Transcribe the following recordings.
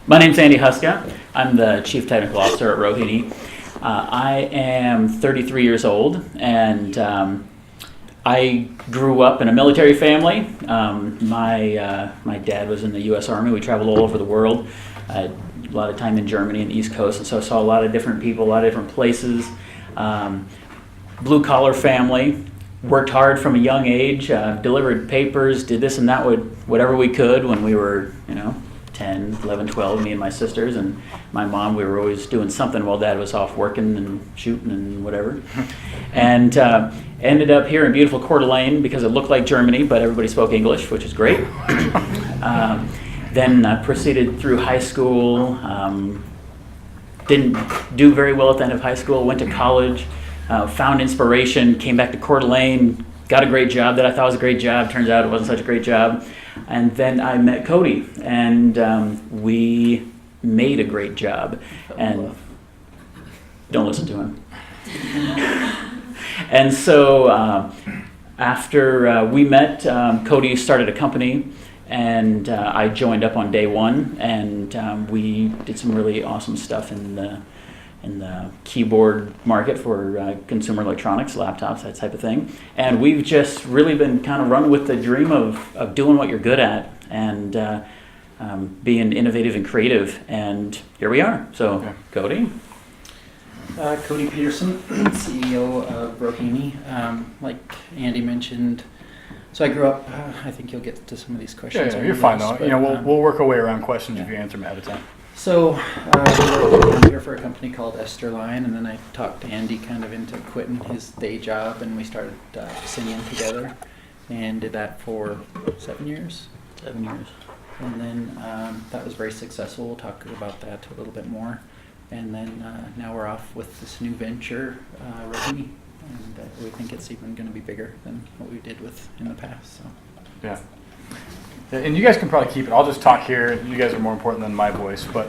My name's Andy Huska. I'm the Chief Technical Officer at Rohini. I am 33 years old, and I grew up in a military family. My dad was in the U.S. Army. We traveled all over the world. I had a lot of time in Germany and the East Coast, and so I saw a lot of different people, a lot of different places. Blue-collar family. Worked hard from a young age, delivered papers, did this and that, whatever we could when we were, 10, 11, 12, me and my sisters, and my mom. We were always doing something while Dad was off working and shooting and whatever. And ended up here in beautiful Coeur d'Alene because it looked like Germany, but everybody spoke English, which is great. Then proceeded through high school, didn't do very well at the end of high school, went to college, found inspiration, came back to Coeur d'Alene, got a great job that I thought was a great job. Turns out it wasn't such a great job. And then I met Cody, and we made a great job. And don't listen to him. And so after we met, Cody started a company, and I joined up on day one, and we did some really awesome stuff in the keyboard market for consumer electronics, laptops, that type of thing. And we've just really been kind of running with the dream of doing what you're good at and being innovative and creative. And here we are. So, okay. Cody? Cody Peterson, CEO of Rohini. Like Andy mentioned, so I grew up, I think you'll get to some of these questions. Yeah, you're fine though. We'll work our way around questions if you answer them ahead of time. So I'm here for a company called Esterline, and then I talked to Andy kind of into quitting his day job, and we started singing together, and did that for 7 years. 7 years. And then that was very successful. We'll talk about that a little bit more. And then now we're off with this new venture, Rohini, and we think it's even going to be bigger than what we did with in the past. So. Yeah. And you guys can probably keep it. I'll just talk here. You guys are more important than my voice. But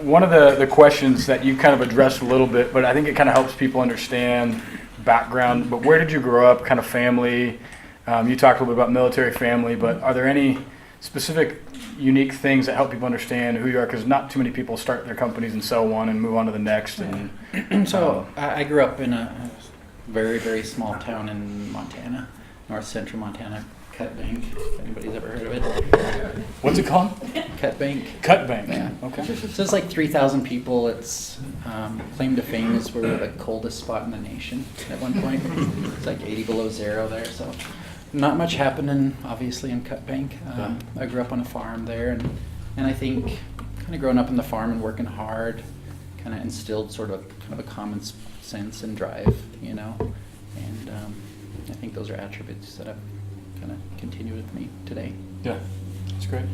one of the questions that you kind of addressed a little bit, but I think it kind of helps people understand background. But where did you grow up, kind of family? You talked a little bit about military family, but are there any specific unique things that help people understand who you are? Because not too many people start their companies and sell one and move on to the next. And so I grew up in a very, very small town in Montana, north central Montana. Cut Bank, if anybody's ever heard of it. What's it called? Cut Bank. Cut Bank. Yeah. Okay. So it's like 3,000 people. It's claim to fame is we're the coldest spot in the nation at one point. It's like 80 below zero there. So not much happening, obviously, in Cut Bank. I grew up on a farm there, and I think kind of growing up on the farm and working hard kind of instilled sort of a common sense and drive, And I think those are attributes that I've kind of continue with me today. Yeah, that's great.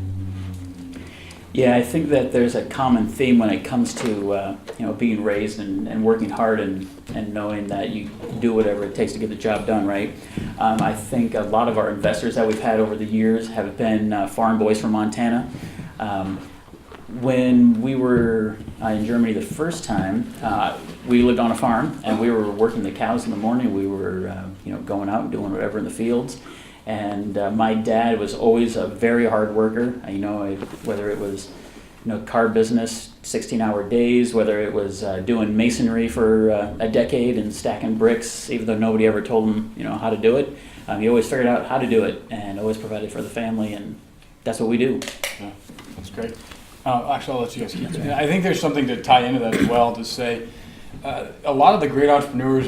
Yeah, I think that there's a common theme when it comes to being raised and working hard and knowing that you do whatever it takes to get the job done, right? I think a lot of our investors that we've had over the years have been farm boys from Montana. When we were in Germany the first time, we lived on a farm and we were working the cows in the morning. We were going out and doing whatever in the fields. And my dad was always a very hard worker. Whether it was, car business, 16-hour days, whether it was doing masonry for a decade and stacking bricks, even though nobody ever told him, how to do it. He always figured out how to do it and always provided for the family, and that's what we do. Yeah, that's great. Actually, I'll let you guys keep it. I think there's something to tie into that as well, to say, a lot of the great entrepreneurs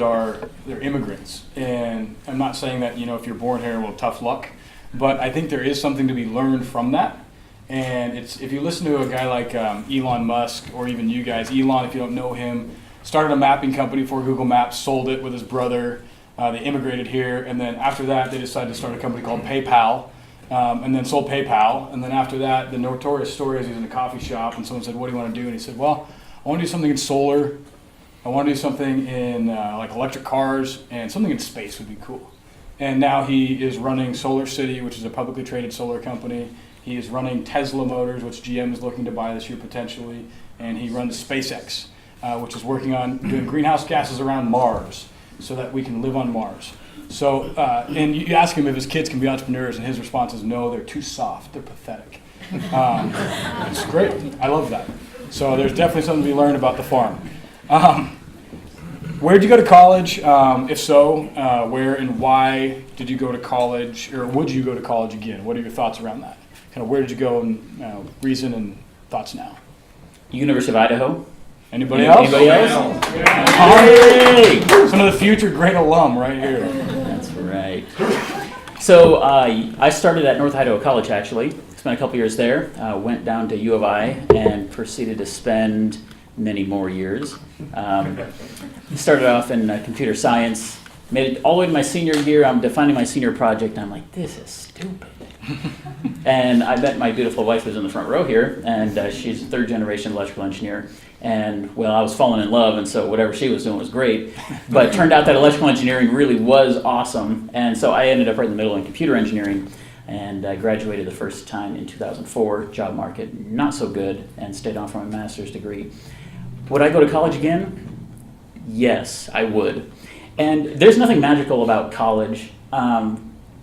they're immigrants, and I'm not saying that if you're born here, well, tough luck, but I think there is something to be learned from that. And if you listen to a guy like Elon Musk, or even you guys, Elon, if you don't know him, started a mapping company for Google Maps, sold it with his brother. They immigrated here, and then after that, they decided to start a company called PayPal, and then sold PayPal. And then after that, the notorious story is he's in a coffee shop, and someone said, "What do you want to do?" And he said, "Well, I want to do something in solar. I want to do something in like electric cars, and something in space would be cool." And now he is running Solar City, which is a publicly traded solar company. He is running Tesla Motors, which GM is looking to buy this year potentially. And he runs SpaceX, which is working on doing greenhouse gases around Mars so that we can live on Mars. So, and you ask him if his kids can be entrepreneurs, and his response is no, they're too soft, they're pathetic. It's great. I love that. So there's definitely something to be learned about the farm. Where did you go to college? If so, where and why did you go to college, or would you go to college again? What are your thoughts around that? Kind of where did you go, and reason and thoughts now? University of Idaho. Anybody else? Anybody else? Hey! Some of the future great alum right here. That's right. So I started at North Idaho College, actually. Spent a couple years there. Went down to U of I and proceeded to spend many more years. Started off in computer science. Made it all the way to my senior year. I'm defining my senior project, and I'm like, this is stupid. And I met my beautiful wife, who's in the front row here, and she's a third-generation electrical engineer. And, well, I was falling in love, and so whatever she was doing was great. But it turned out that electrical engineering really was awesome. And so I ended up right in the middle in computer engineering, and I graduated the first time in 2004. Job market not so good, and stayed on for my master's degree. Would I go to college again? Yes, I would. And there's nothing magical about college.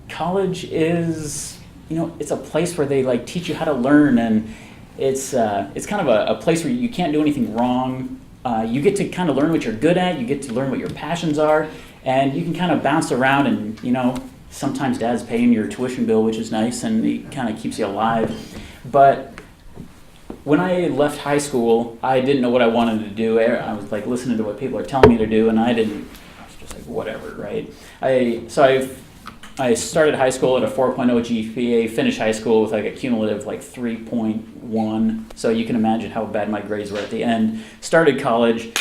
College is, it's a place where they teach you how to learn, and it's kind of a place where you can't do anything wrong. You get to kind of learn what you're good at. You get to learn what your passions are, and you can kind of bounce around. And sometimes Dad's paying your tuition bill, which is nice, and it kind of keeps you alive. But when I left high school, I didn't know what I wanted to do. I was listening to what people are telling me to do, and I was just whatever, right? I started high school at a 4.0 GPA, finished high school with a cumulative 3.1, so you can imagine how bad my grades were at the end. Started college,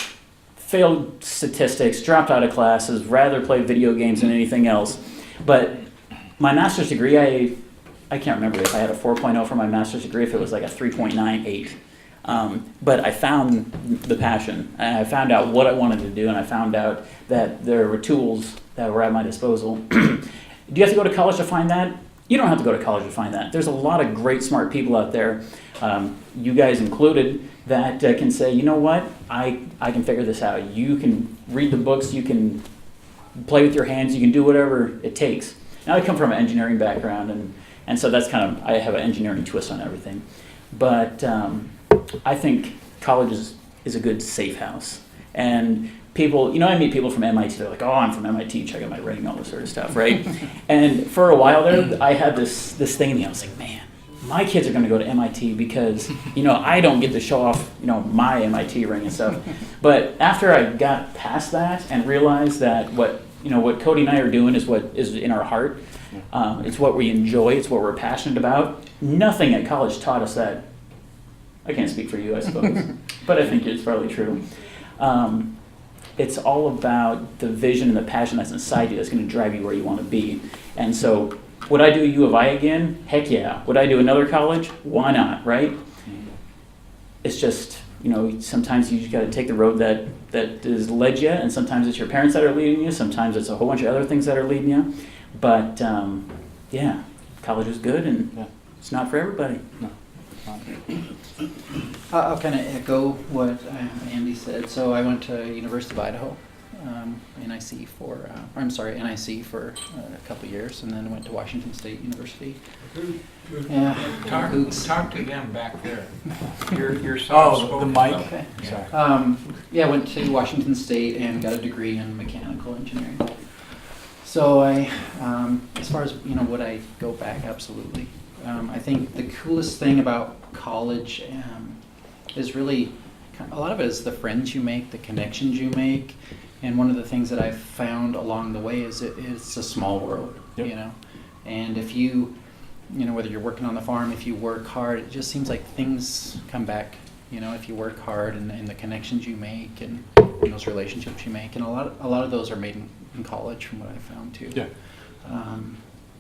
failed statistics, dropped out of classes, rather play video games than anything else. But my master's degree, I can't remember if I had a 4.0 for my master's degree, if it was a 3.98. But I found the passion, and I found out what I wanted to do, and I found out that there were tools that were at my disposal. Do you have to go to college to find that? You don't have to go to college to find that. There's a lot of great, smart people out there, you guys included, that can say, you know what, I can figure this out. You can read the books, you can play with your hands, you can do whatever it takes. Now I come from an engineering background, and so that's I have an engineering twist on everything. But I think college is a good safe house. And people, I meet people from MIT, they're like, oh, I'm from MIT, check out my rating, all this sort of stuff, right? And for a while there, I had this thing in me, I was like, man, my kids are going to go to MIT because, I don't get to show off, my MIT ring and stuff. But after I got past that and realized that what Cody and I are doing is what is in our heart, it's what we enjoy, it's what we're passionate about. Nothing at college taught us that. I can't speak for you, I suppose, but I think it's probably true. It's all about the vision and the passion that's inside you that's going to drive you where you want to be. And so, would I do U of I again? Heck yeah. Would I do another college? Why not, right? It's just, sometimes you just got to take the road that has led you, and sometimes it's your parents that are leading you, sometimes it's a whole bunch of other things that are leading you. But, yeah, college is good, and it's not for everybody. No. I'll kind of echo what Andy said. So I went to University of Idaho, NIC for a couple of years, and then went to Washington State University. Talk to them back there. You're soft-spoken. the mic. Okay. Sorry. Went to Washington State and got a degree in mechanical engineering. So I, as far as would I go back? Absolutely. I think the coolest thing about college is really, a lot of it is the friends you make, the connections you make, and one of the things that I've found along the way is it's a small world, and if you, whether you're working on the farm, if you work hard, it just seems like things come back, if you work hard and the connections you make and those relationships you make, and a lot of those are made in college from what I found too. Yeah.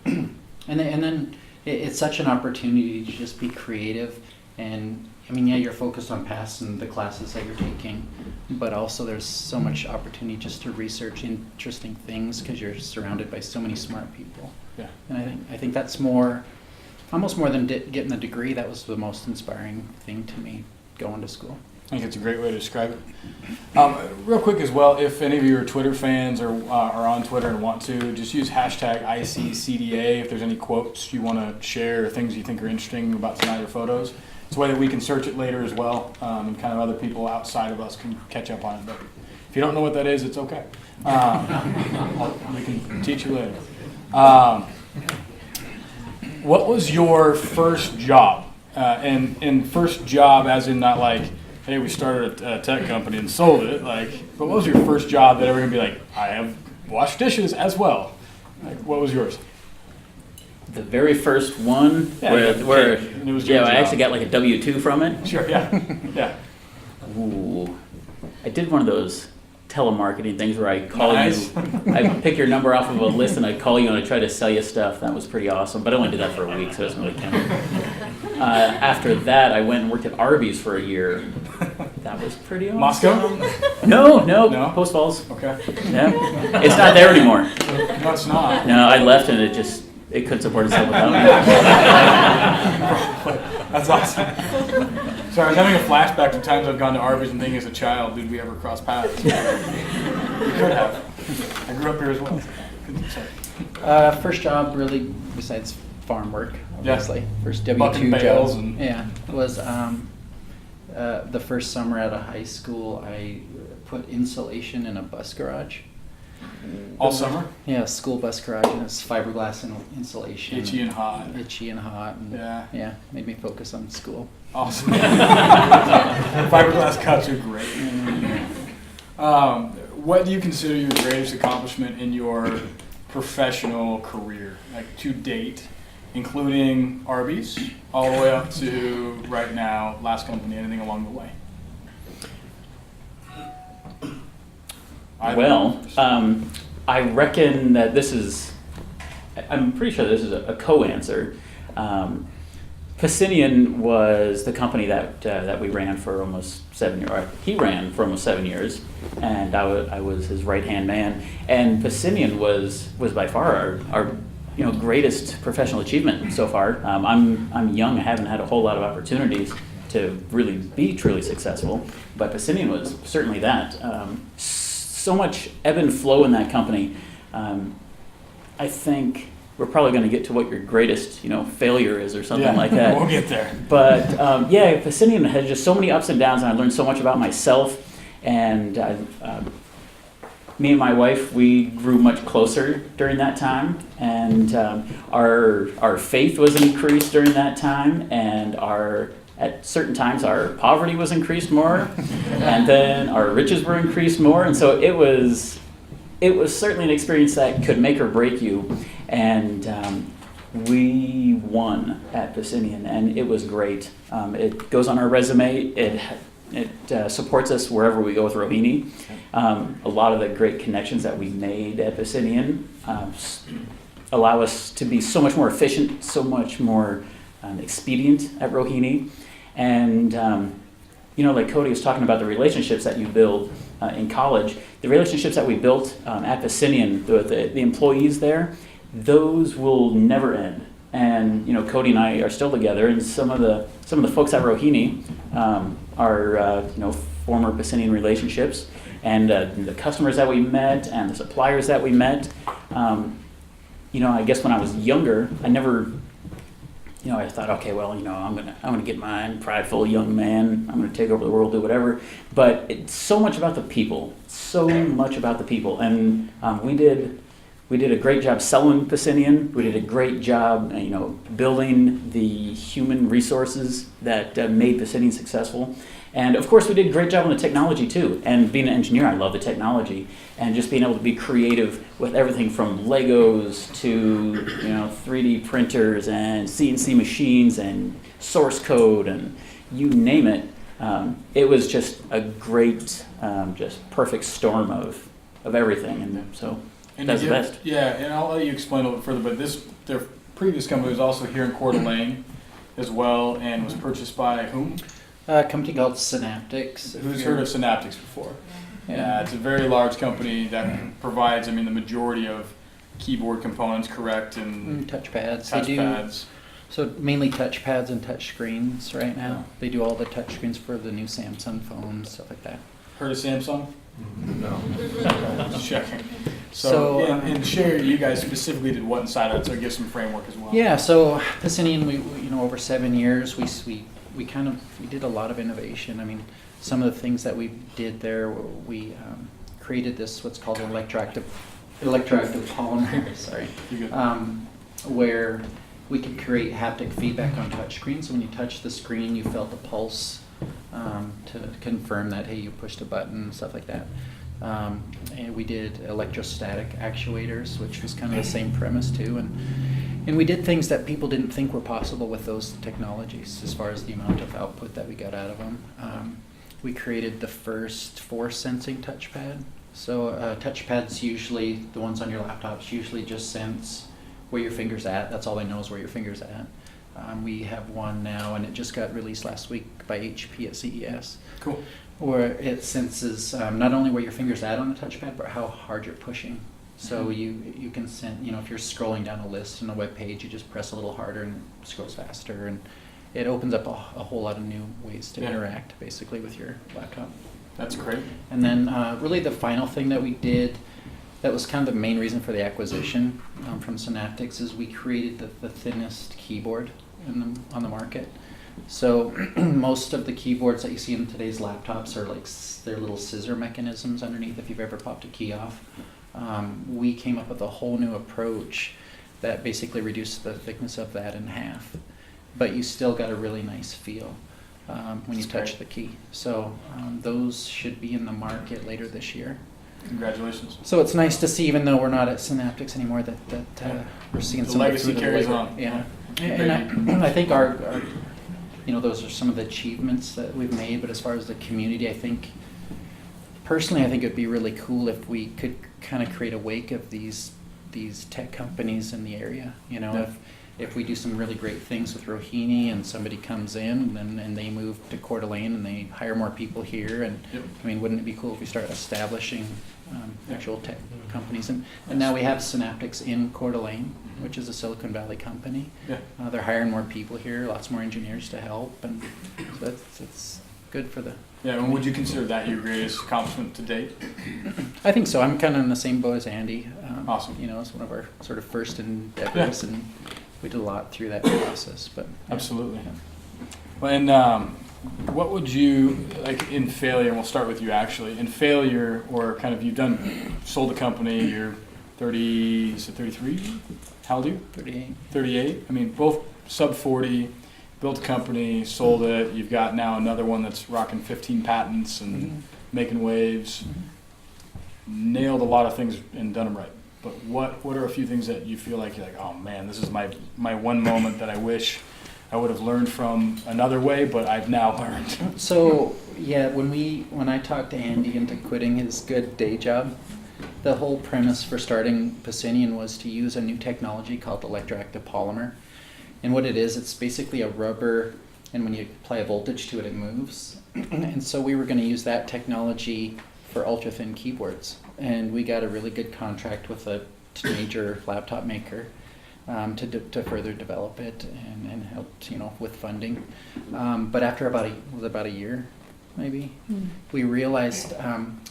And then it's such an opportunity to just be creative, and you're focused on passing the classes that you're taking, but also there's so much opportunity just to research interesting things because you're surrounded by so many smart people. Yeah. And I think that's almost more than getting the degree. That was the most inspiring thing to me going to school. think it's a great way to describe it. Real quick as well, if any of you are Twitter fans or are on Twitter and want to, just use hashtag ICCDA if there's any quotes you want to share or things you think are interesting about tonight or photos. It's a way that we can search it later as well, and kind of other people outside of us can catch up on it. But if you don't know what that is, it's okay. We can teach you later. What was your first job? And first job as in not like, hey, we started a tech company and sold it. Like, but what was your first job that ever gonna be like, I have washed dishes as well? Like, what was yours? The very first one, Yeah, where and it was your I job. actually got like a W-2 from it. Sure, yeah, yeah. Ooh, I did one of those telemarketing things where I call Nice. you, I pick your number off of a list and I call you and I try to sell you stuff. That was pretty awesome, but I only did that for a week, so it doesn't really count. After that, I went and worked at Arby's for a year. That was pretty awesome. Moscow? No, No? Post Falls. Okay. Yeah, it's not there anymore. No, it's not. No, I left and it couldn't support itself without me. That's awesome. Sorry, I was having a flashback to times I've gone to Arby's and thinking as a child, did we ever cross paths? We could have. I grew up here as well. First job, really, besides farm work, Yeah. obviously. First Bucking W-2 bales job. and- Yeah, was the first summer out of high school, I put insulation in a bus garage. All summer? Yeah, school bus garage, and it's fiberglass insulation. Itchy and hot. Itchy and hot. And Yeah. made me focus on school. Awesome. Fiberglass cuts are great. What do you consider your greatest accomplishment in your professional career, like to date, including Arby's, all the way up to right now, last company, anything along the way? Well, I reckon that I'm pretty sure this is a co-answer. Pacinian was the company that we ran for almost 7 years. Or he ran for almost 7 years, and I was his right-hand man. And Pacinian was by far our greatest professional achievement so far. I'm young. I haven't had a whole lot of opportunities to really be truly successful, but Pacinian was certainly that. So much ebb and flow in that company. I think we're probably going to get to what your greatest, failure is or something like that. We'll get there. But Pacinian had just so many ups and downs, and I learned so much about myself. And me and my wife, we grew much closer during that time, and our faith was increased during that time, and at certain times our poverty was increased more, and then our riches were increased more, and so it was certainly an experience that could make or break you. And we won at Pacinian, and it was great. It goes on our resume. It supports us wherever we go with Rohini. A lot of the great connections that we made at Pacinian allow us to be so much more efficient, so much more expedient at Rohini. And like Cody was talking about the relationships that you build in college, the relationships that we built at Pacinian with the employees there, those will never end. And Cody and I are still together, and some of the folks at Rohini are former Pacinian relationships, and the customers that we met and the suppliers that we met. I guess when I was younger, I never. I thought, okay, well, I'm gonna get mine, prideful young man. I'm gonna take over the world, do whatever. But it's so much about the people, and we did a great job selling Pacinian. We did a great job, building the human resources that made Pacinian successful. And of course, we did a great job on the technology too. And being an engineer, I love the technology, and just being able to be creative with everything from Legos to 3D printers and CNC machines and source code and you name it. It was just a great, just perfect storm of everything, and so that's the best. Yeah, and I'll let you explain a little bit further. But their previous company was also here in Coeur d'Alene as well, and was purchased by whom? A company called Synaptics. Who's heard of Synaptics before? Yeah. It's a very large company that provides, the majority of keyboard components, correct, and Touchpads. touchpads. So mainly touchpads and touch screens right now. They do all the touch screens for the new Samsung phones, stuff like that. Heard of Samsung? No. Just checking. So, So, and share, you guys specifically did what inside of it, so give some framework as well. Yeah, so Pacinian, we over 7 years, we did a lot of innovation. I mean, some of the things that we did there, we created this what's called an electroactive polymer. Sorry, You good? where we could create haptic feedback on touch screens. So when you touch the screen, you felt the pulse to confirm that, hey, you pushed a button, stuff like that. And we did electrostatic actuators, which was kind of the same premise too. And we did things that people didn't think were possible with those technologies as far as the amount of output that we got out of them. We created the first force sensing touchpad. So touchpads usually, the ones on your laptops, usually just sense where your finger's at. That's all they know is where your finger's at. We have one now, and it just got released last week by HP at CES, Cool. where it senses not only where your finger's at on the touchpad, but how hard you're pushing. So you can send, if you're scrolling down a list on a web page, you just press a little harder and it scrolls faster, and it opens up a whole lot of new ways to interact basically with your laptop. That's great. And then really the final thing that we did that was kind of the main reason for the acquisition from Synaptics is we created the thinnest keyboard on the market. So most of the keyboards that you see in today's laptops are like they're little scissor mechanisms underneath if you've ever popped a key off. We came up with a whole new approach that basically reduced the thickness of that in half, but you still got a really nice feel when you touch the key. So those should be in the market later this year. Congratulations. So it's nice to see, even though we're not at Synaptics anymore, that we're seeing The some of legacy fruit of the carries labor. on. Yeah, and I think our those are some of the achievements that we've made. But as far as the community, I think personally, I think it'd be really cool if we could kind of create a wake of these tech companies in the area. If we do some really great things with Rohini and somebody comes in and they move to Coeur d'Alene and they hire more people here, and I mean, wouldn't it be cool if we start establishing actual tech companies? And now we have Synaptics in Coeur d'Alene, which is a Silicon Valley company. Yeah. They're hiring more people here, lots more engineers to help, and so that's good for the. Yeah, and would you consider that your greatest accomplishment to date? I think so. I'm kind of in the same boat as Andy. Awesome. It's one of our sort of first endeavors, and we did a lot through that process. But Absolutely. And what would you, like in failure, and we'll start with you actually, in failure, or kind of sold a company, you're 30, is it 33? How old are you? 38. 38. I mean, both sub 40, built a company, sold it. You've got now another one that's rocking 15 patents and making waves. Nailed a lot of things and done them right. But what are a few things that you feel like you're like, oh man, this is my one moment that I wish I would have learned from another way, but I've now learned. So yeah, when I talked to Andy into quitting his good day job, the whole premise for starting Pacinian was to use a new technology called electroactive polymer. And what it is, it's basically a rubber, and when you apply a voltage to it, it moves. And so we were going to use that technology for ultra-thin keyboards. And we got a really good contract with a major laptop maker to further develop it and helped, with funding. But after about a year, maybe, we realized,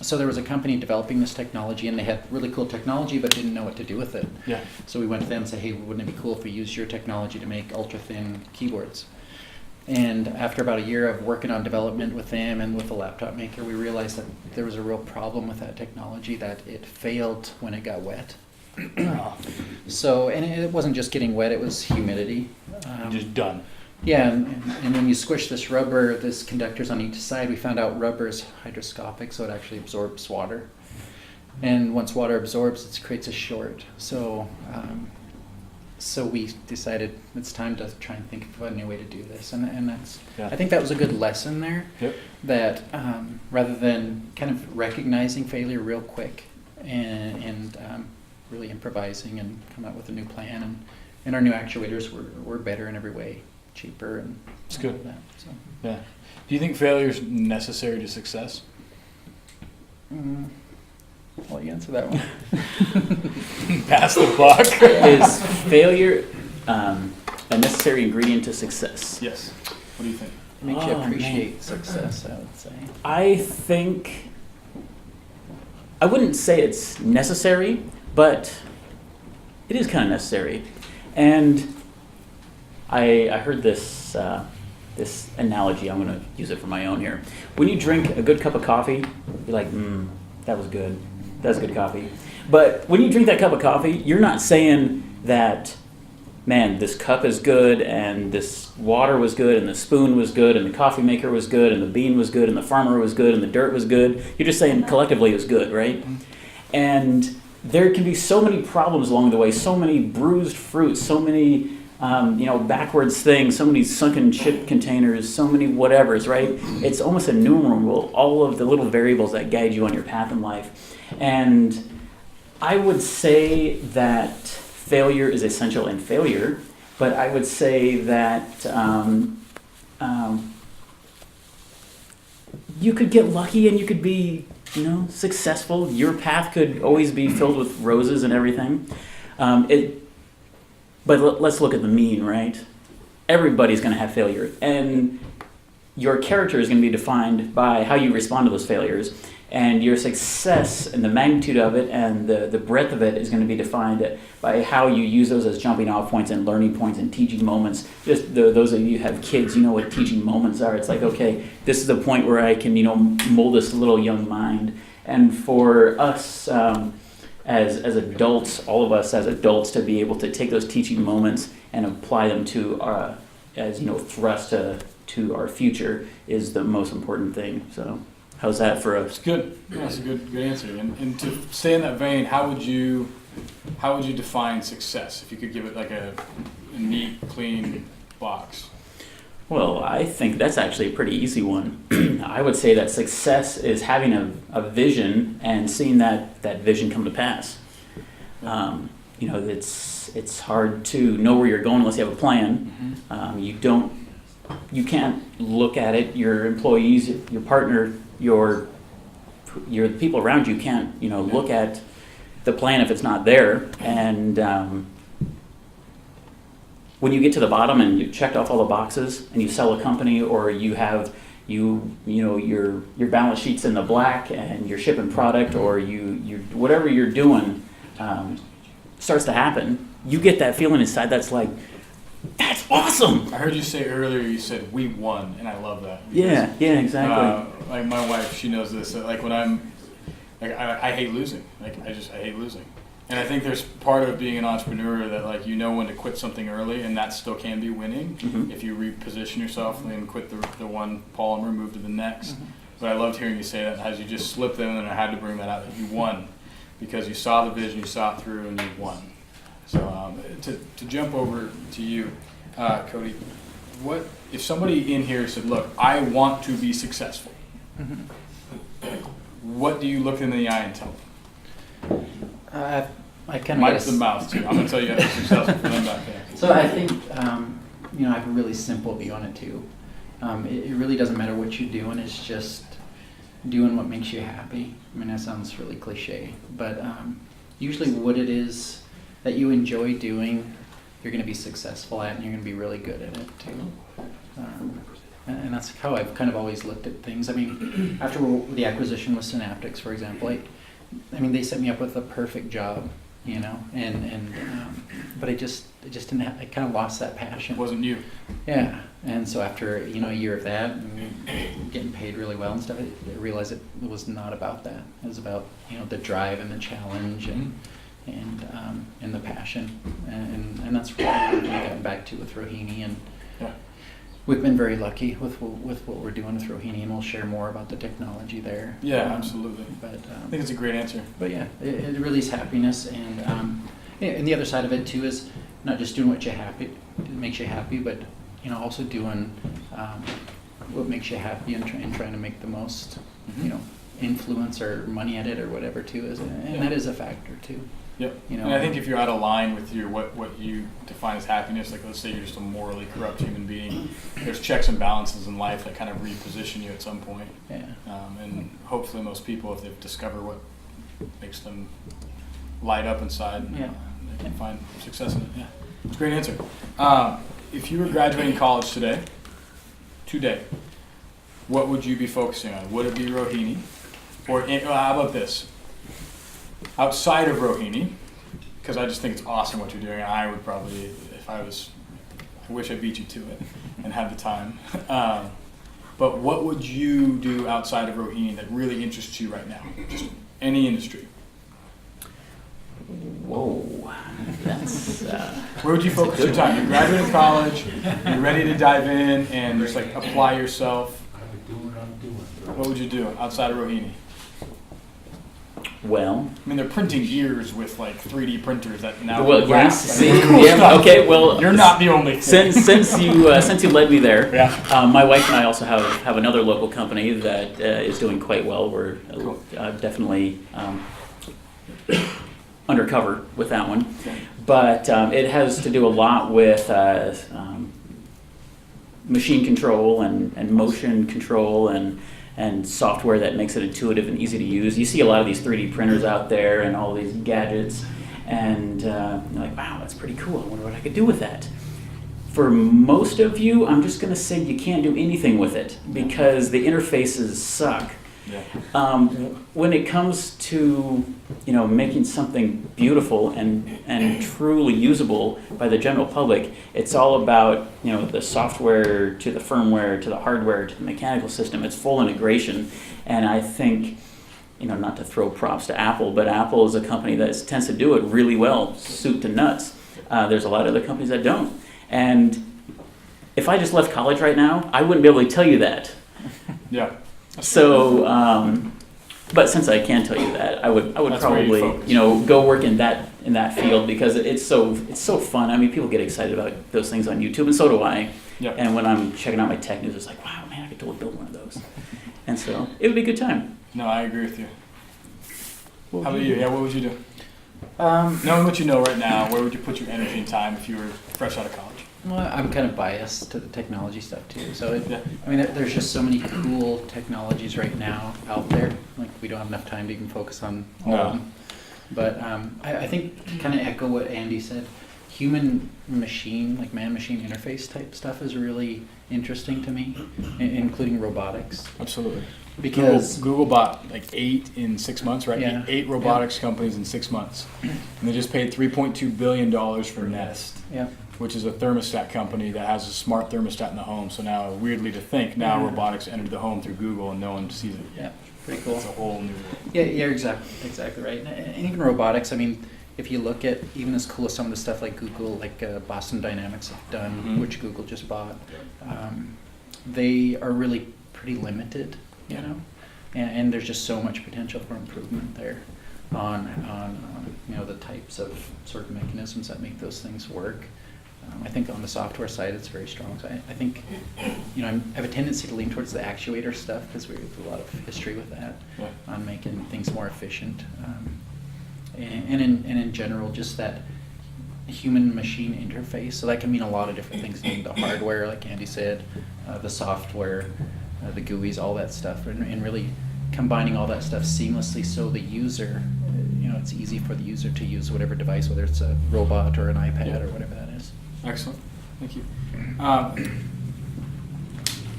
so there was a company developing this technology, and they had really cool technology but didn't know what to do with it. Yeah. So we went to them and said, hey, wouldn't it be cool if we used your technology to make ultra-thin keyboards? And after about a year of working on development with them and with the laptop maker, we realized that there was a real problem with that technology, that it failed when it got wet. So, and it wasn't just getting wet, it was humidity. Just done. Yeah, and when you squish this rubber, this conductors on each side, we found out rubber is hygroscopic, so it actually absorbs water. And once water absorbs, it creates a short. So we decided it's time to try and think of a new way to do this. And that's, I think that was a good lesson there. Yep. That rather than kind of recognizing failure real quick and really improvising and come up with a new plan, and our new actuators were better in every way. Cheaper and it's good. All that, so. Yeah. Do you think failure is necessary to success? Well, you answer that one. Pass the buck. Is failure a necessary ingredient to success? Yes. What do you think? It makes you Oh, appreciate success, I would say. I think, I wouldn't say it's necessary, but it is kind of necessary. And I heard this this analogy. I'm going to use it for my own here. When you drink a good cup of coffee, you're like, that was good. That's good coffee. But when you drink that cup of coffee, you're not saying that, man, this cup is good, and this water was good, and the spoon was good, and the coffee maker was good, and the bean was good, and the farmer was good, and the dirt was good. You're just saying collectively it was good, right? And there can be so many problems along the way, so many bruised fruits, so many backwards things, so many sunken chip containers, so many whatevers, right? It's almost innumerable, all of the little variables that guide you on your path in life. And I would say that failure is essential in failure, but I would say that you could get lucky and you could be, successful. Your path could always be filled with roses and everything. But let's look at the mean, right? Everybody's going to have failure, and your character is going to be defined by how you respond to those failures. And your success and the magnitude of it and the breadth of it is going to be defined by how you use those as jumping off points and learning points and teaching moments. Just those of you who have kids, you know what teaching moments are. It's like, okay, this is the point where I can, mold this little young mind. And for us as adults, all of us as adults, to be able to take those teaching moments and apply them to thrust to our future is the most important thing. So. How's that for us? It's good. Yeah, that's a good answer. And to stay in that vein, how would you define success? If you could give it like a neat, clean box. Well, I think that's actually a pretty easy one. I would say that success is having a vision and seeing that vision come to pass. It's hard to know where you're going unless you have a plan. Mm-hmm. You can't look at it. Your employees, your partner, your people around you can't look at the plan if it's not there. And when you get to the bottom and you've checked off all the boxes and you sell a company, or you have your balance sheet's in the black and you're shipping product, or you whatever you're doing starts to happen, you get that feeling inside that's like, that's awesome. I heard you say earlier, you said we won, and I love that. Because, yeah, exactly. Like my wife, she knows this. Like when I'm, I hate losing. I hate losing. And I think there's part of being an entrepreneur that when to quit something early, and that still can be winning if you reposition yourself and quit the one polymer, move to the next. But I loved hearing you say that as you just slipped in, and I had to bring that out. You won because you saw the vision, you saw it through, and you won. So to jump over to you, Cody, what if somebody in here said, "Look, I want to be successful"? What do you look them in the eye and tell them? I kind of Mic to the mouth too. I'm gonna tell you how to be successful for them back there. So I think I have a really simple view on it too. It really doesn't matter what you're doing; it's just doing what makes you happy. I mean, that sounds really cliche, but usually what it is that you enjoy doing, you're going to be successful at, and you're going to be really good at it too. And that's how I've kind of always looked at things. I mean, after the acquisition with Synaptics, for example, they set me up with a perfect job, but I just didn't have, I kind of lost that passion. It wasn't you. Yeah, and so after a year of that, and getting paid really well and stuff, I realized it was not about that. It was about the drive and the challenge and the passion, and that's what we've gotten back to with Rohini, and we've been very lucky with what we're doing with Rohini, and we'll share more about the technology there. Yeah, absolutely. But I think it's a great answer. But yeah, it really is happiness, and the other side of it too is not just doing what makes you happy, but also doing what makes you happy and trying to make the most influence or money at it or whatever too is, and that is a factor too. Yep. And I think if you're out of line with what you define as happiness, like let's say you're just a morally corrupt human being, there's checks and balances in life that kind of reposition you at some point. Yeah. And hopefully most people, if they've discovered what makes them light up inside, they can find success in it. Yeah. It's a great answer. if you were graduating college today, what would you be focusing on? Would it be Rohini? Or how about this? Outside of Rohini, because I just think it's awesome what you're doing. I would probably, I wish I beat you to it and had the time. But what would you do outside of Rohini that really interests you right now? Just any industry. Whoa, that's Where would you focus your time? You're graduating college, you're ready to dive in and just like apply yourself. What would you do outside of Rohini? well. I mean, they're printing ears with like 3D printers that now. Well, yes. wrap. See, I mean, cool yeah, stuff. okay. Well, You're not the only thing. since you led me there. Yeah. My wife and I also have another local company that is doing quite well. We're Cool. definitely undercover with that one, but it has to do a lot with machine control and motion control and software that makes it intuitive and easy to use. You see a lot of these 3D printers out there and all these gadgets, and you're like, wow, that's pretty cool. I wonder what I could do with that. For most of you, I'm just going to say you can't do anything with it because the interfaces suck. Yeah. When it comes to making something beautiful and truly usable by the general public, it's all about the software to the firmware to the hardware to the mechanical system. It's full integration, and I think not to throw props to Apple, but Apple is a company that tends to do it really well, soup to nuts. There's a lot of other companies that don't, and if I just left college right now, I wouldn't be able to tell you that. Yeah. So, but since I can tell you that, I would That's where you probably focus. go work in that field because it's so fun. I mean, people get excited about those things on YouTube, and so do I. Yeah. And when I'm checking out my tech news, it's like, wow, man, I could totally build one of those. And so it would be a good time. No, I agree with you. How about you? Yeah, what would you do? Um, Knowing what you know right now, where would you put your energy and time if you were fresh out of college? Well, I'm kind of biased to the technology stuff too. So, Yeah. I mean, there's just so many cool technologies right now out there. Like, we don't have enough time to even focus on all of them. But I think kind of echo what Andy said. Human-machine, like man-machine interface type stuff is really interesting to me, including robotics. Absolutely. Because Google bought like 8 in 6 months, right? Yeah. 8 robotics companies in 6 months. And they just paid $3.2 billion for Nest, yeah, which is a thermostat company that has a smart thermostat in the home. So now, weirdly to think, now Yeah. robotics entered the home through Google and no one sees it. yeah, pretty cool. It's a whole new world. Yeah, exactly right. And even robotics, I mean, if you look at even as cool as some of the stuff like Google, like Boston Dynamics have done, Mhm. which Google just bought, they are really pretty limited, and there's just so much potential for improvement there on the types of sort of mechanisms that make those things work. I think on the software side, it's very strong. So I think, I have a tendency to lean towards the actuator stuff because we have a lot of history with that Yeah. on making things more efficient. And in general, just that human-machine interface. So that can mean a lot of different things. The hardware, like Andy said, the software, the GUIs, all that stuff, and really combining all that stuff seamlessly so the user, it's easy for the user to use whatever device, whether it's a robot or an iPad Yeah. or whatever that is. Excellent. Thank you.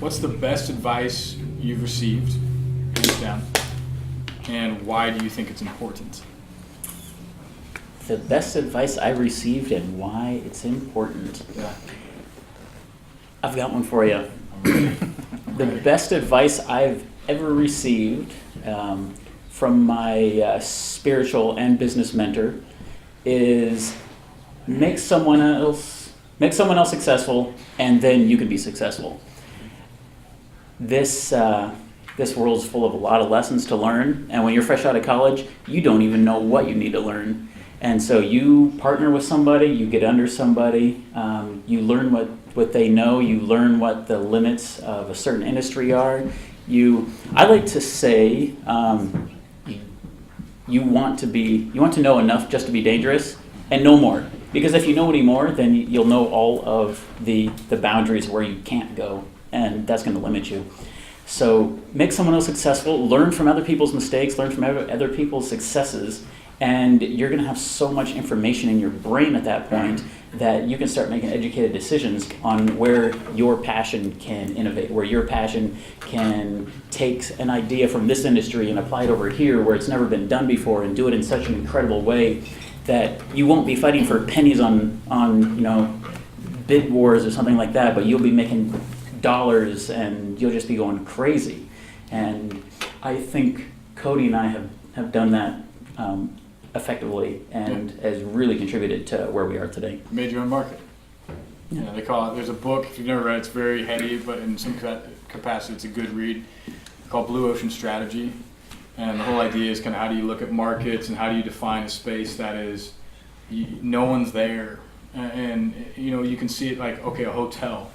What's the best advice you've received, hands down, and why do you think it's important? The best advice I received and why it's important. Yeah. I've got one for you. The best advice I've ever received from my spiritual and business mentor is make someone else successful, and then you can be successful. This world's full of a lot of lessons to learn, and when you're fresh out of college, you don't even know what you need to learn. And so you partner with somebody, you get under somebody, you learn what they know, you learn what the limits of a certain industry are. I like to say, you want to know enough just to be dangerous, and no more. Because if you know any more, then you'll know all of the boundaries where you can't go, and that's going to limit you. So make someone else successful, learn from other people's mistakes, learn from other people's successes, And you're going to have so much information in your brain at that point that you can start making educated decisions on where your passion can innovate, where your passion can take an idea from this industry and apply it over here where it's never been done before, and do it in such an incredible way that you won't be fighting for pennies on bid wars or something like that, but you'll be making dollars and you'll just be going crazy. And I think Cody and I have done that effectively, and has really contributed to where we are today. Made your own market. Yeah, they call it. There's a book, if you've never read it, it's very heady, but in some capacity, it's a good read. Called Blue Ocean Strategy, and the whole idea is kind of how do you look at markets and how do you define a space that is no one's there, and you can see it like, okay, a hotel.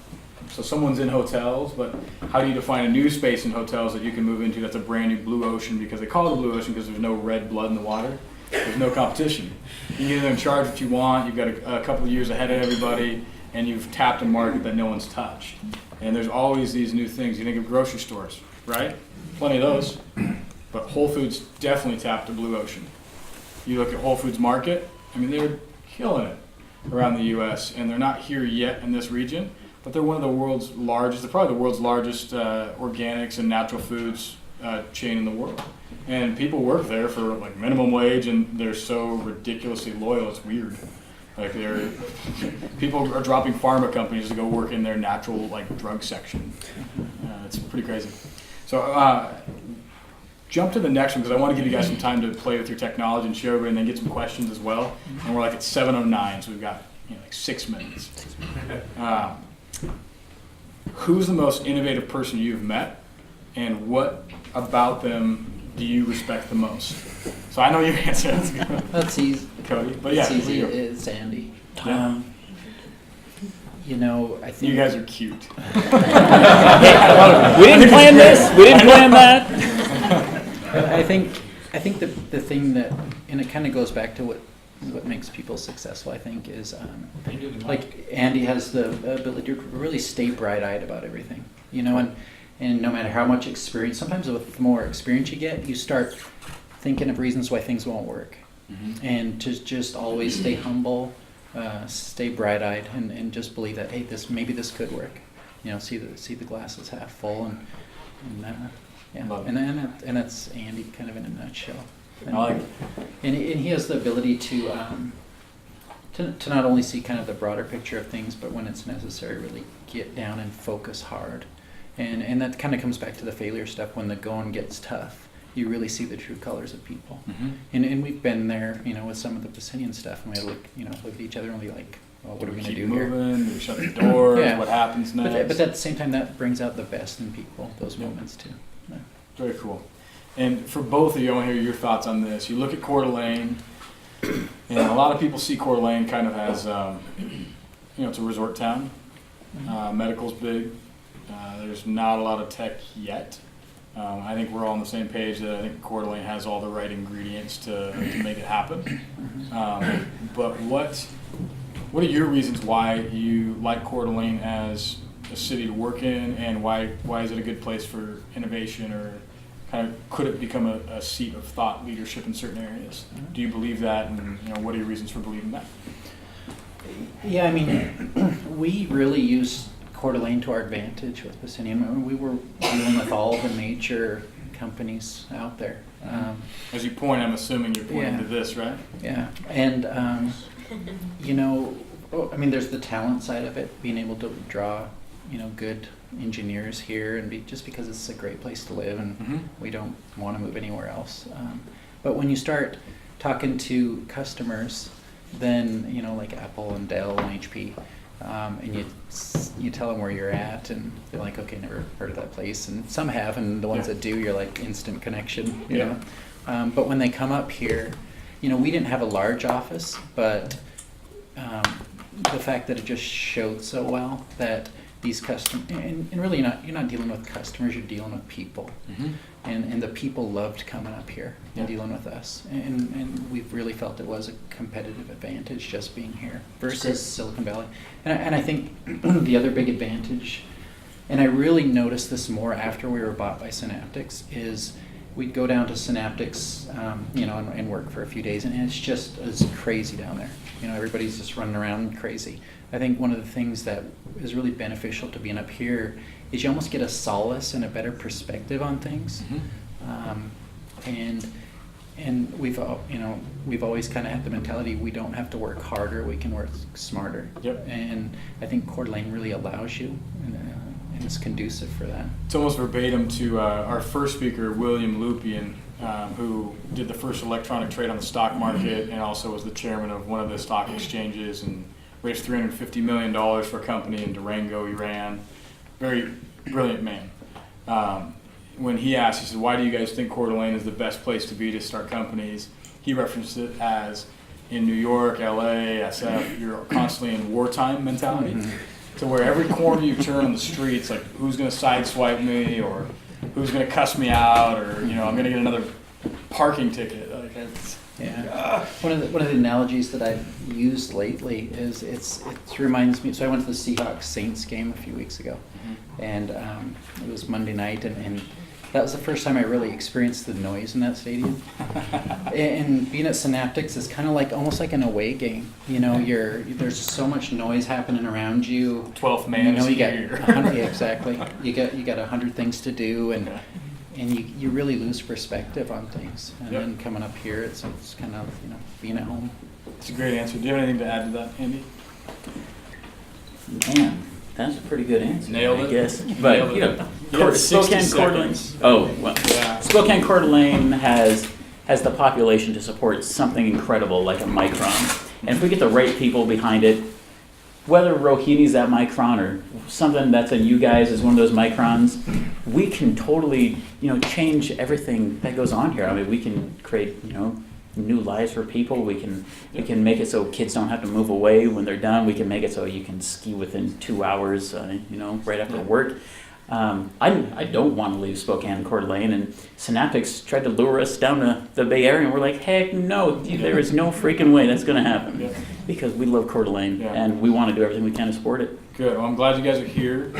So someone's in hotels, but how do you define a new space in hotels that you can move into that's a brand new blue ocean? Because they call it a blue ocean because there's no red blood in the water. There's no competition. You can either charge what you want, you've got a couple of years ahead of everybody, and you've tapped a market that no one's touched. And there's always these new things. You think of grocery stores, right? Plenty of those. But Whole Foods definitely tapped a blue ocean. You look at Whole Foods Market, I mean, they're killing it around the U.S., and they're not here yet in this region, but they're one of the world's largest, they're probably the world's largest organics and natural foods chain in the world. And people work there for like minimum wage, and they're so ridiculously loyal, it's weird. Like people are dropping pharma companies to go work in their natural like drug section. It's pretty crazy. So jump to the next one, because I want to give you guys some time to play with your technology and show everybody, and then get some questions as well. And we're like at 7:09, so we've got like 6 minutes. Who's the most innovative person you've met, and what about them do you respect the most? So I know your answer. That's easy. Cody, but yeah, it's easy. It's Andy. Yeah. I think You guys are cute. We didn't plan this. We didn't plan that. I think the thing that, and it kind of goes back to what makes people successful, I think, is like Andy has the ability to really stay bright-eyed about everything, and no matter how much experience, sometimes with more experience you get, you start thinking of reasons why things won't work. Mm-hmm. And to just always stay humble, stay bright-eyed, and just believe that, hey, maybe this could work. See the glass is half full, and that's Andy kind of in a nutshell. And he has the ability to not only see kind of the broader picture of things, but when it's necessary, really get down and focus hard. And that kind of comes back to the failure stuff. When the going gets tough, you really see the true colors of people. Mm-hmm. And we've been there, with some of the Pacinian stuff, and we look at each other and be like, well, what are we going to do here? Do we shut the doors? Yeah. What happens next? But at the same time, that brings out the best in people, those moments too. Yeah. Very cool. And for both of you, I want to hear your thoughts on this. You look at Coeur d'Alene, and a lot of people see Coeur d'Alene kind of as, it's a resort town. Medical's big. There's not a lot of tech yet. I think we're all on the same page that I think Coeur d'Alene has all the right ingredients to make it happen. But what are your reasons why you like Coeur d'Alene as a city to work in, and why is it a good place for innovation, or kind of could it become a seat of thought leadership in certain areas? Do you believe that, and what are your reasons for believing that? Yeah, I mean, we really use Coeur d'Alene to our advantage with Pacinian. We were dealing with all the major companies out there. As you point, I'm assuming you're pointing to this, right? Yeah, and there's the talent side of it, being able to draw, good engineers here, and just because it's a great place to live, and we don't want to move anywhere else. But when you start talking to customers, then like Apple and Dell and HP, and you tell them where you're at, and they're like, okay, never heard of that place, and some have, and the ones that do, you're like instant connection, you know. But when they come up here, we didn't have a large office, but the fact that it just showed so well that these customers, and really you're not dealing with customers, you're dealing with people. And the people loved coming up here and dealing with us. And we've really felt it was a competitive advantage just being here versus Silicon Valley. And I think the other big advantage, and I really noticed this more after we were bought by Synaptics, is we'd go down to Synaptics, and work for a few days, and it's crazy down there. Everybody's just running around crazy. I think one of the things that is really beneficial to being up here is you almost get a solace and a better perspective on things. And we've always kind of had the mentality we don't have to work harder, we can work smarter. Yep. And I think Coeur d'Alene really allows you, and it's conducive for that. It's almost verbatim to our first speaker, William Lupien, who did the first electronic trade on the stock market and also was the chairman of one of the stock exchanges and raised $350 million for a company in Durango, Iran. Very brilliant man. When he asked, he said, why do you guys think Coeur d'Alene is the best place to be to start companies? He referenced it as in New York, LA, SF, you're constantly in wartime mentality. So where every corner you turn on the street, it's like, who's going to sideswipe me, or who's going to cuss me out, or I'm going to get another parking ticket. Like Yeah. One of the analogies that I've used lately is it reminds me. So I went to the Seahawks Saints game a few weeks ago, and it was Monday night, and that was the first time I really experienced the noise in that stadium. And being at Synaptics is kind of like almost like an away game. There's so much noise happening around you. 12th man is here. Exactly. You got 100 things to do, and you really lose perspective on things. And then coming up here, it's kind of being at home. It's a great answer. Do you have anything to add to that, Andy? Man, that's a pretty good answer. Nailed it. I guess. But Spokane, Coeur d'Alene. Spokane, Coeur d'Alene has the population to support something incredible like a Micron. And if we get the right people behind it, whether Rohini's at Micron or something that's in you guys is one of those Microns, we can totally, change everything that goes on here. I mean, we can create, new lives for people. We can make it so kids don't have to move away when they're done. We can make it so you can ski within 2 hours, right after work. I don't want to leave Spokane and Coeur d'Alene, and Synaptics tried to lure us down to the Bay Area, and we're like, heck no, there is no freaking way that's going to happen, because we love Coeur d'Alene, and we want to do everything we can to support it. Good. Well, I'm glad you guys are here.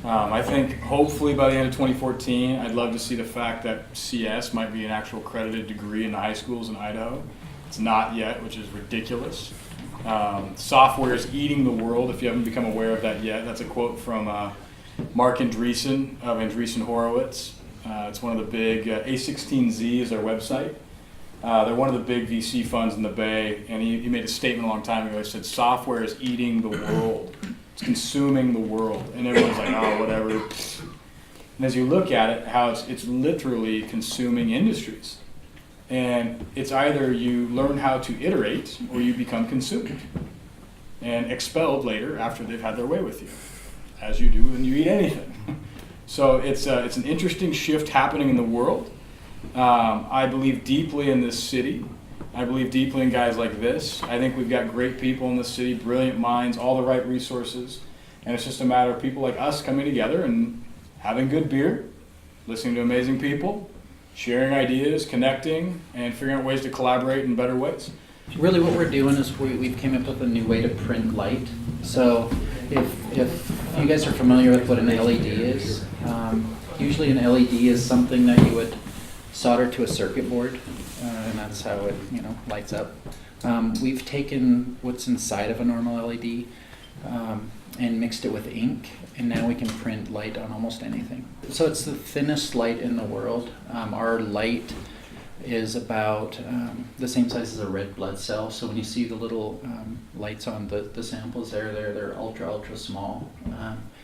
I think hopefully by the end of 2014, I'd love to see the fact that CS might be an actual accredited degree in the high schools in Idaho. It's not yet, which is ridiculous. Software is eating the world, if you haven't become aware of that yet. That's a quote from Mark Andreessen of Andreessen Horowitz. It's one of the big, A16Z is their website. They're one of the big VC funds in the Bay, and he made a statement a long time ago. He said, software is eating the world. It's consuming the world. And everyone's like, oh, whatever. And as you look at it, how it's literally consuming industries. And it's either you learn how to iterate or you become consumed and expelled later after they've had their way with you, as you do when you eat anything. So it's an interesting shift happening in the world. I believe deeply in this city. I believe deeply in guys like this. I think we've got great people in this city, brilliant minds, all the right resources. And it's just a matter of people like us coming together and having good beer, listening to amazing people, sharing ideas, connecting, and figuring out ways to collaborate in better ways. Really what we're doing is we've came up with a new way to print light. So if you guys are familiar with what an LED is, usually an LED is something that you would solder to a circuit board, and that's how it lights up. We've taken what's inside of a normal LED and mixed it with ink, and now we can print light on almost anything. So it's the thinnest light in the world. Our light is about the same size as a red blood cell. So when you see the little lights on the samples they're ultra small.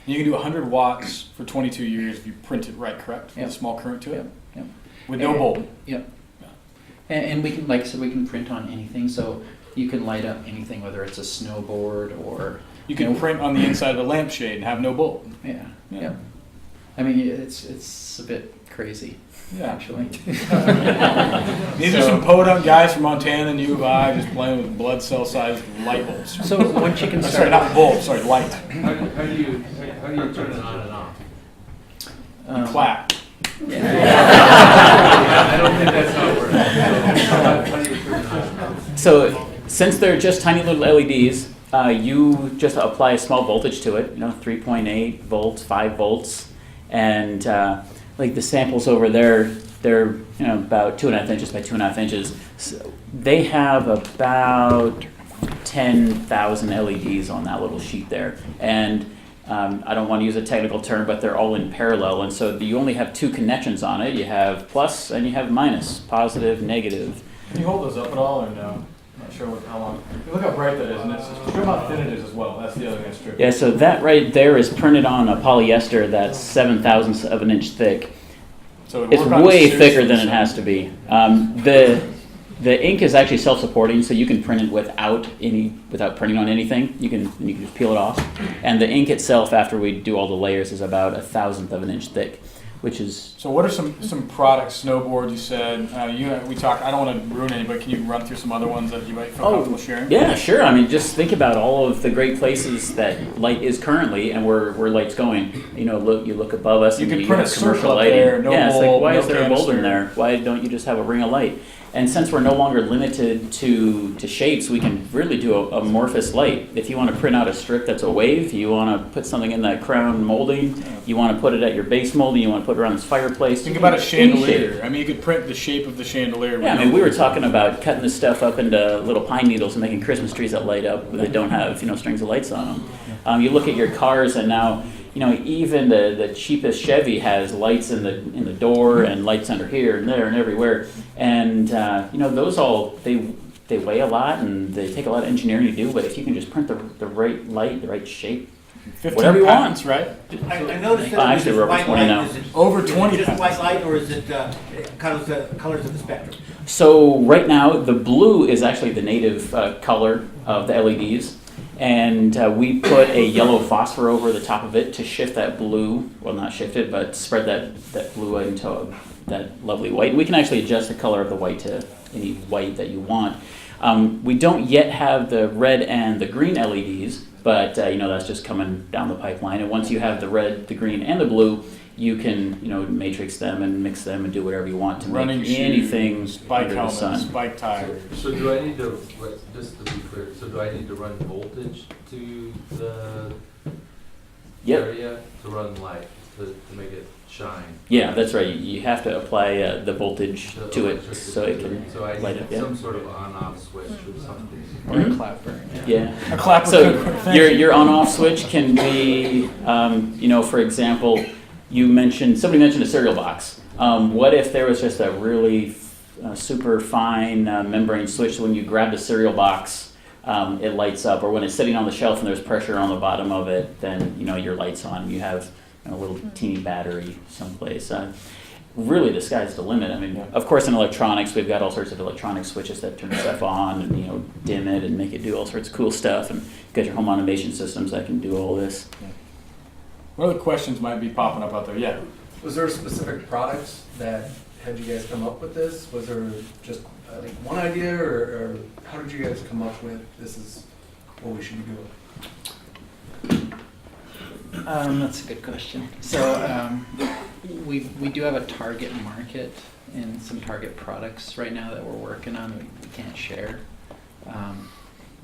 You can do 100 watts for 22 years if you print it right, correct? Yep. With a small current to it? Yep. With no bulb? Yep. And we can, like I said, we can print on anything. So you can light up anything, whether it's a snowboard or... You can print on the inside of a lampshade and have no bulb. Yeah. I mean, it's a bit crazy. Yeah. Actually. These are some podunk guys from Montana and U of I just playing with blood cell sized light bulbs. So once you can start... Sorry, not bulbs, sorry, light. How do you turn it on and off? You clap. I don't think that's how it works. How do you turn it on and off? So since they're just tiny little LEDs, you just apply a small voltage to it, 3.8 volts, 5 volts, and like the samples over there, They're about 2.5 inches by 2.5 inches. So they have about 10,000 LEDs on that little sheet there, and I don't want to use a technical term, but they're all in parallel, and so you only have two connections on it. You have plus and you have minus, positive, negative. Can you hold those up at all, or no? Not sure how long. Look how bright that is, and it's show how thin it is as well. That's the other thing that's tricky. Yeah, so that right there is printed on a polyester that's 7/1000 of an inch thick. So It's way thicker than it has to be. The ink is actually self-supporting, so you can print it without printing on anything. You can just peel it off. And the ink itself, after we do all the layers, is about 1/1000 of an inch thick, which is. So what are some products? Snowboard, you said. We talked. I don't want to ruin any, but can you run through some other ones that you might feel comfortable sharing? Yeah, sure. I mean, just think about all of the great places that light is currently, and where light's going. You look above us, You and can you print have a commercial circle up lighting. there, no it's bulb, like, why no is there a bulb canister. in there? Why don't you just have a ring of light? And since we're no longer limited to shapes, we can really do a amorphous light. If you want to print out a strip that's a wave, you want to put something in that crown molding, you want to put it at your base molding, you want to put it around this fireplace. Think about a Any chandelier. shape. I mean, you could print the shape of the chandelier. with Yeah, I no mean, we were bulb. talking about cutting this stuff up into little pine needles and making Christmas trees that light up that don't have, strings of lights on them. You look at your cars, and now, even the cheapest Chevy has lights in the door and lights under here and there and everywhere. And those all they weigh a lot and they take a lot of engineering to do. But if you can just print the right light, the right shape, 15 whatever you want. patents, right? I noticed that Actually, we're over white 20 light. now. Is it Over 20 just white patents. light, or is it colors of the spectrum? So right now, the blue is actually the native color of the LEDs. And we put a yellow phosphor over the top of it to shift that blue, well, not shift it, but spread that blue into that lovely white. And we can actually adjust the color of the white to any white that you want. We don't yet have the red and the green LEDs, but that's just coming down the pipeline. And once you have the red, the green, and the blue, you can matrix them and mix them and do whatever you want to Running make shoes, anything bike under the helmets, sun. bike tires. So do I need to, just to be clear, so do I need to run voltage to the Yep. area to run light, to make it shine? Yeah, that's right. You have to apply the voltage to it electricity so it to can So I light need up. Yeah. some sort of on-off switch or something. Or a Mhm. clapper. Yeah. A clapper. So thank your you. on-off switch can be, for example, somebody mentioned a cereal box. What if there was just a really super fine membrane switch, so when you grab the cereal box, it lights up, or when it's sitting on the shelf and there's pressure on the bottom of it, then your light's on. You have a little teeny battery someplace. Really, the sky's the limit. I mean, of course, in electronics, we've got all sorts of electronic switches that turn stuff on and dim it and make it do all sorts of cool stuff. And you've got your home automation systems that can do all this. What other questions might be popping up out there? Yeah. Was there specific products that had you guys come up with this? Was there just like one idea, or how did you guys come up with this is what we should be doing? That's a good question. So we do have a target market and some target products right now that we're working on. We can't share,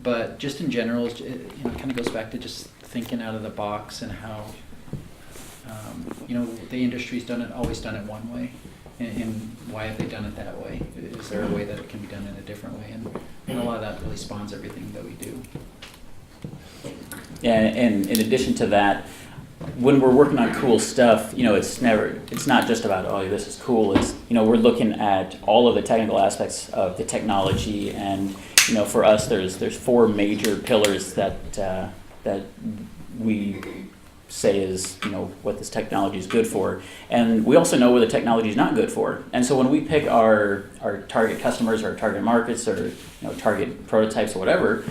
but just in general, it kind of goes back to just thinking out of the box and how the industry's always done it one way, and why have they done it that way? Is there a way that it can be done in a different way? And a lot of that really spawns everything that we do. Yeah, and in addition to that, when we're working on cool stuff, it's not just about, oh, this is cool. It's, we're looking at all of the technical aspects of the technology, and for us, there's four major pillars that we say is what this technology is good for, and we also know where the technology is not good for. And so when we pick our target customers, our target markets, or target prototypes or whatever,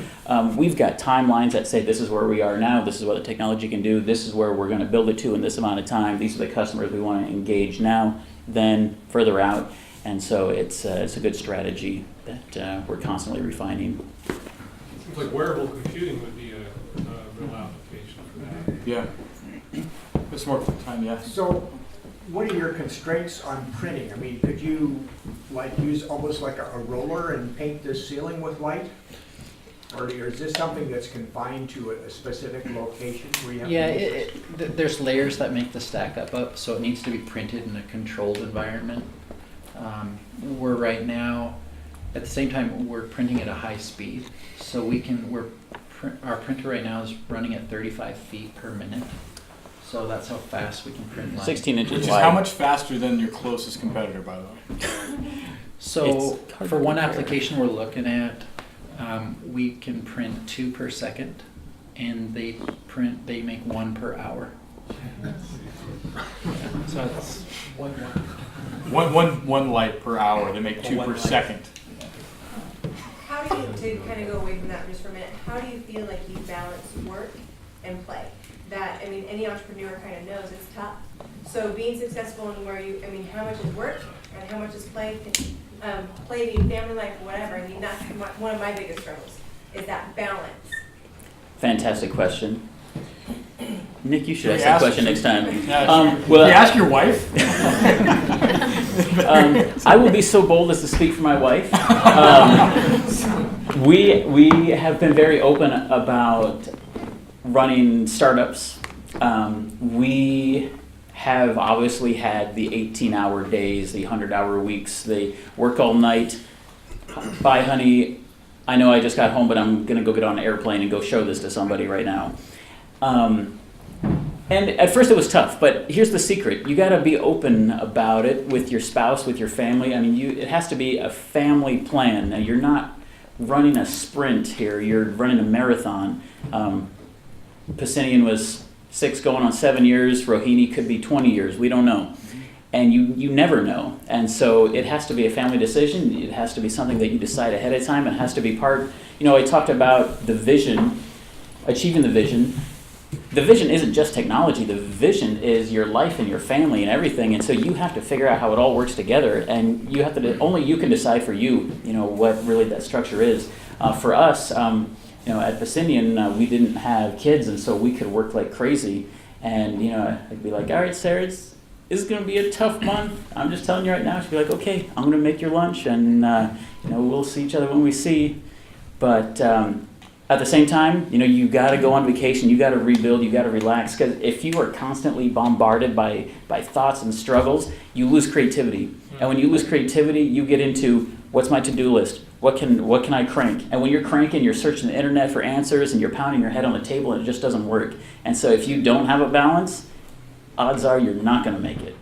we've got timelines that say this is where we are now, this is what the technology can do, this is where we're going to build it to in this amount of time, these are the customers we want to engage now, then further out. And so it's a good strategy that we're constantly refining. Seems like wearable computing would be a real application for that. Yeah. It's more time, yeah. So, what are your constraints on printing? I mean, could you use almost like a roller and paint the ceiling with light? Or is this something that's confined to a specific location where you have Yeah, to there's layers that make the stack up, so it needs to be printed in a controlled environment We're right now, at the same time, we're printing at a high speed. So our printer right now is running at 35 feet per minute. So that's how fast we can print line. 16 inches Which is wide. how much faster than your closest competitor, by the way? So It's hard for to one compare. application we're looking at, we can print 2 per second, and they make 1 per hour. Yeah, so it's One light per hour. They make 2 per second. How do you, to kind of go away from that just for a minute, how do you feel like you balance work and play? That, I mean, any entrepreneur kind of knows it's tough. So being successful in where you, I mean, how much is work and how much is play? Play, family life, whatever. I mean, that's one of my biggest struggles, is that balance. Fantastic question. Nick, you should Can ask you that ask- question next time. Yeah, Well, you ask your wife? I will be so bold as to speak for my wife. We have been very open about running startups. We have obviously had the 18-hour days, the 100-hour weeks, the work all night. Bye, honey. I know I just got home, but I'm going to go get on an airplane and go show this to somebody right now. And at first it was tough, but here's the secret. You got to be open about it with your spouse, with your family. I mean, it has to be a family plan. Now, you're not running a sprint here. You're running a marathon. Piscinian was 6 going on 7 years. Rohini could be 20 years. We don't know. And you never know. And so it has to be a family decision. It has to be something that you decide ahead of time. It has to be part, I talked about the vision, achieving the vision. The vision isn't just technology. The vision is your life and your family and everything. And so you have to figure out how it all works together. And you have to, only you can decide for you, what really that structure is. For us, at Piscinian, we didn't have kids, and so we could work like crazy. And, I'd be like, all right, Sarah, this is going to be a tough month. I'm just telling you right now. She'd be like, okay, I'm going to make your lunch, and, we'll see each other when we see. But at the same time, you got to go on vacation. You got to rebuild. You got to relax. Because if you are constantly bombarded by thoughts and struggles, you lose creativity. And when you lose creativity, you get into, what's my to-do list? What can I crank? And when you're cranking, you're searching the internet for answers, and you're pounding your head on the table, and it just doesn't work. And so if you don't have a balance, odds are you're not going to make it.